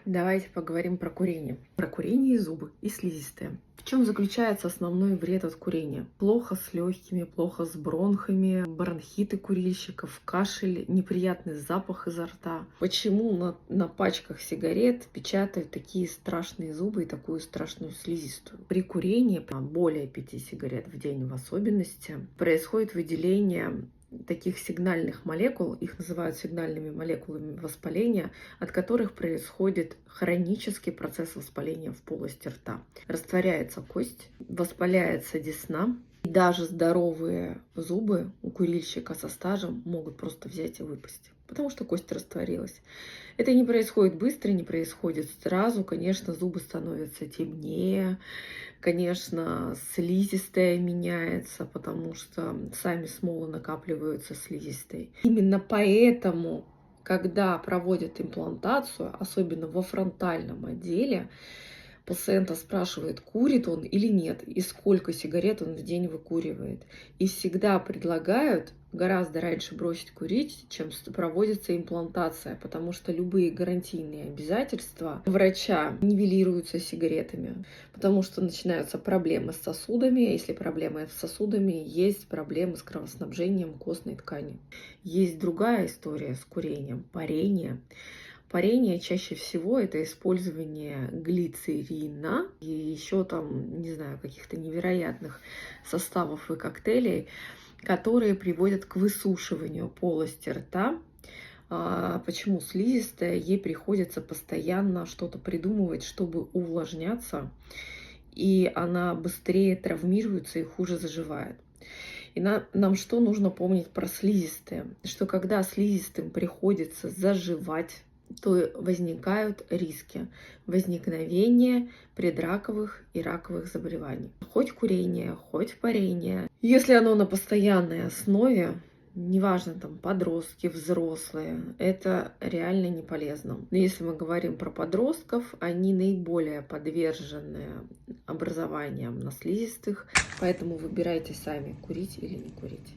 Давайте поговорим про курение. Про курение и зубы, и слизистые. В чем заключается основной вред от курения? Плохо с легкими, плохо с бронхами, бронхиты курильщиков, кашель, неприятный запах изо рта. Почему на пачках сигарет печатают такие страшные зубы и такую страшную слизистую? При курении, более 5 сигарет в день в особенности, происходит выделение таких сигнальных молекул, их называют сигнальными молекулами воспаления, от которых происходит хронический процесс воспаления в полости рта. Растворяется кость, воспаляется десна, и даже здоровые зубы у курильщика со стажем могут просто взять и выпасть, потому что кость растворилась. Это не происходит быстро, не происходит сразу. Конечно, зубы становятся темнее, конечно, слизистая меняется, потому что сами смолы накапливаются слизистой. Именно поэтому, когда проводят имплантацию, особенно во фронтальном отделе, пациента спрашивают, курит он или нет, и сколько сигарет он в день выкуривает. И всегда предлагают гораздо раньше бросить курить, чем проводится имплантация, потому что любые гарантийные обязательства врача нивелируются сигаретами, потому что начинаются проблемы с сосудами. Если проблемы с сосудами, есть проблемы с кровоснабжением костной ткани. Есть другая история с курением – парение. Парение чаще всего это использование глицерина и еще там, не знаю, каких-то невероятных составов и коктейлей, которые приводят к высушиванию полости рта. Почему слизистая? Ей приходится постоянно что-то придумывать, чтобы увлажняться, и она быстрее травмируется и хуже заживает. И нам что нужно помнить про слизистые? Что когда слизистым приходится заживать, то возникают риски возникновения предраковых и раковых заболеваний. Хоть курение, хоть парение. Если оно на постоянной основе, неважно, там подростки, взрослые, это реально не полезно. Но если мы говорим про подростков, они наиболее подвержены образованиям на слизистых, поэтому выбирайте сами, курить или не курить.